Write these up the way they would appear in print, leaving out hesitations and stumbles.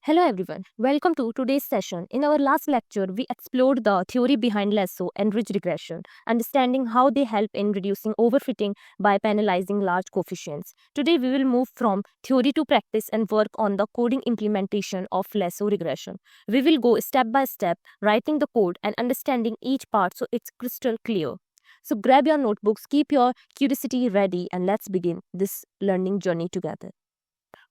Hello everyone, welcome to today's session. In our last lecture, we explored the theory behind lasso and ridge regression, understanding how they help in reducing overfitting by penalizing large coefficients. Today, we will move from theory to practice and work on the coding implementation of lasso regression. We will go step by step, writing the code and understanding each part so it's crystal clear. So grab your notebooks, keep your curiosity ready, and let's begin this learning journey together.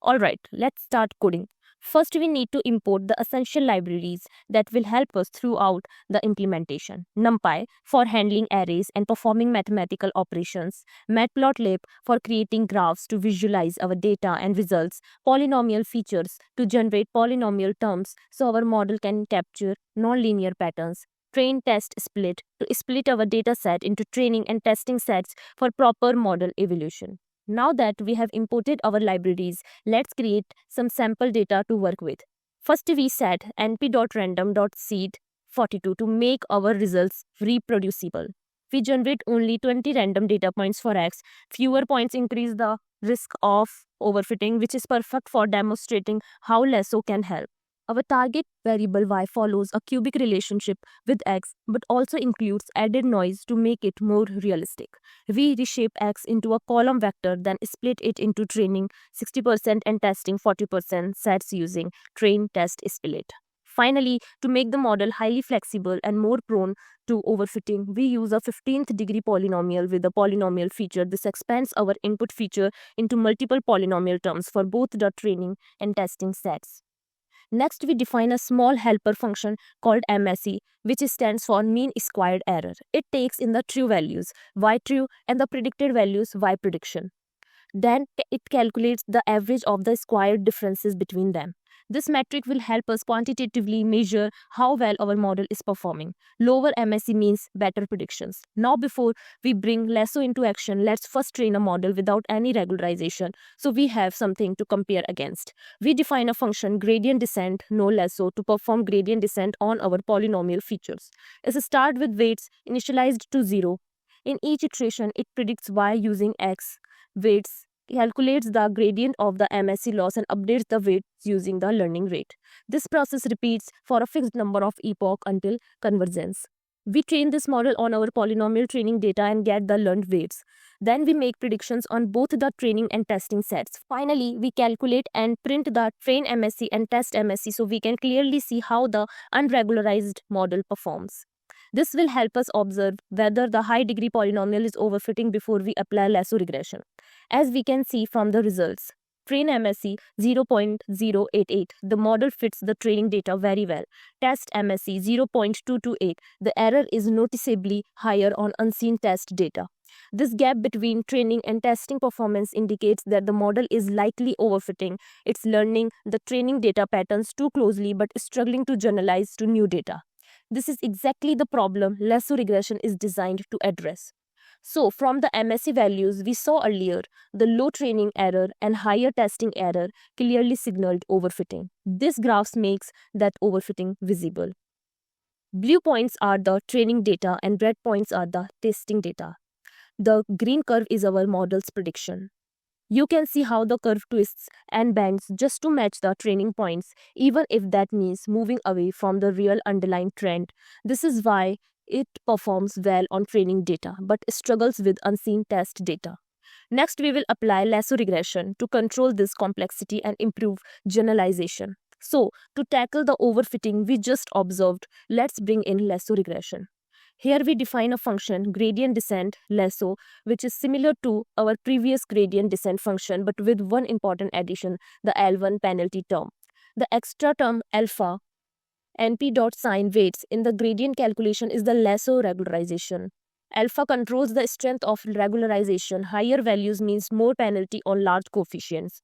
Alright, let's start coding. First, we need to import the essential libraries that will help us throughout the implementation. NumPy for handling arrays and performing mathematical operations, Matplotlib for creating graphs to visualize our data and results, polynomial features to generate polynomial terms so our model can capture nonlinear patterns, train test split to split our data set into training and testing sets for proper model evolution. Now that we have imported our libraries, let's create some sample data to work with. First, we set np.random.seed42 to make our results reproducible. We generate only 20 random data points for x. Fewer points increase the risk of overfitting, which is perfect for demonstrating how lasso can help. Our target variable y follows a cubic relationship with x but also includes added noise to make it more realistic. We reshape x into a column vector, then split it into training 60% and testing 40% sets using train test split. Finally, to make the model highly flexible and more prone to overfitting, we use a 15th degree polynomial with a polynomial feature. This expands our input feature into multiple polynomial terms for both the training and testing sets. Next, we define a small helper function called MSE, which stands for mean squared error. It takes in the true values, y true, and the predicted values, y prediction. Then it calculates the average of the squared differences between them. This metric will help us quantitatively measure how well our model is performing. Lower MSE means better predictions. Now, before we bring lasso into action, let's first train a model without any regularization so we have something to compare against. We define a function gradient descent no lasso to perform gradient descent on our polynomial features. As a start with weights initialized to 0. In each iteration, it predicts y using x weights, calculates the gradient of the MSE loss and updates the weights using the learning rate. This process repeats for a fixed number of epochs until convergence. We train this model on our polynomial training data and get the learned weights. Then we make predictions on both the training and testing sets. Finally, we calculate and print the train MSE and test MSE so we can clearly see how the unregularized model performs. This will help us observe whether the high degree polynomial is overfitting before we apply lasso regression. As we can see from the results, train MSE 0.088, the model fits the training data very well. Test MSE 0.228, the error is noticeably higher on unseen test data. This gap between training and testing performance indicates that the model is likely overfitting. It's learning the training data patterns too closely but struggling to generalize to new data. This is exactly the problem lasso regression is designed to address. So, from the MSE values we saw earlier, the low training error and higher testing error clearly signaled overfitting. This graph makes that overfitting visible. Blue points are the training data and red points are the testing data. The green curve is our model's prediction. You can see how the curve twists and bends just to match the training points, even if that means moving away from the real underlying trend. This is why it performs well on training data, but struggles with unseen test data. Next, we will apply lasso regression to control this complexity and improve generalization. So, to tackle the overfitting we just observed, let's bring in lasso regression. Here we define a function gradient descent lasso, which is similar to our previous gradient descent function but with one important addition, the L1 penalty term. The extra term alpha np.sign weights in the gradient calculation is the lasso regularization. Alpha controls the strength of regularization. Higher values means more penalty on large coefficients.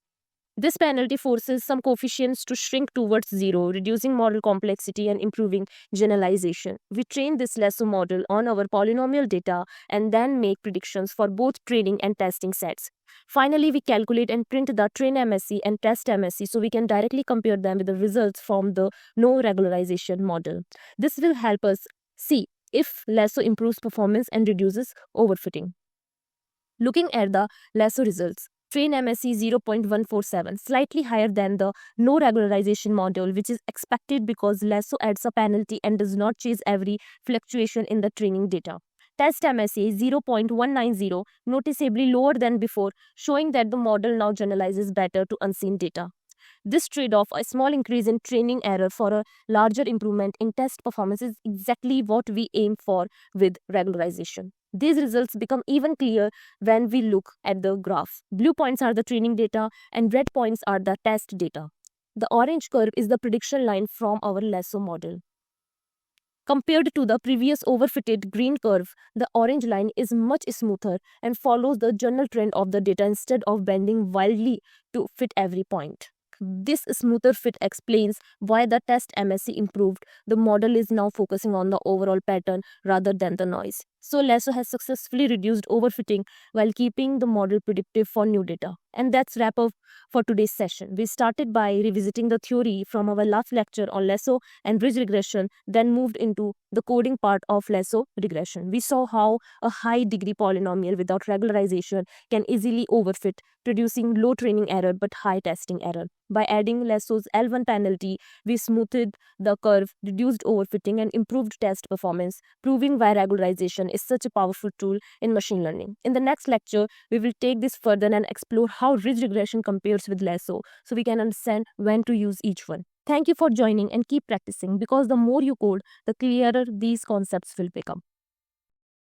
This penalty forces some coefficients to shrink towards 0, reducing model complexity and improving generalization. We train this lasso model on our polynomial data and then make predictions for both training and testing sets. Finally, we calculate and print the train MSE and test MSE so we can directly compare them with the results from the no regularization model. This will help us see if lasso improves performance and reduces overfitting. Looking at the lasso results, Train MSE 0.147, slightly higher than the no regularization module, which is expected because Lasso adds a penalty and does not chase every fluctuation in the training data. Test MSA 0.190, noticeably lower than before, showing that the model now generalizes better to unseen data. This trade-off, a small increase in training error for a larger improvement in test performance, is exactly what we aim for with regularization. These results become even clearer when we look at the graph. Blue points are the training data and red points are the test data. The orange curve is the prediction line from our Lasso model. Compared to the previous overfitted green curve, the orange line is much smoother and follows the general trend of the data instead of bending wildly to fit every point. This smoother fit explains why the test MSE improved. The model is now focusing on the overall pattern rather than the noise. So Lasso has successfully reduced overfitting while keeping the model predictive for new data. And that's wrap up for today's session. We started by revisiting the theory from our last lecture on Lasso and ridge regression, then moved into the coding part of Lasso regression. We saw how a high degree polynomial without regularization can easily overfit, producing low training error but high testing error. By adding Lasso's L1 penalty, we smoothed the curve, reduced overfitting, and improved test performance, proving why regularization is such a powerful tool in machine learning. In the next lecture, we will take this further and explore how ridge regression compares with Lasso so we can understand when to use each one. Thank you for joining and keep practicing because the more you code, the clearer these concepts will become.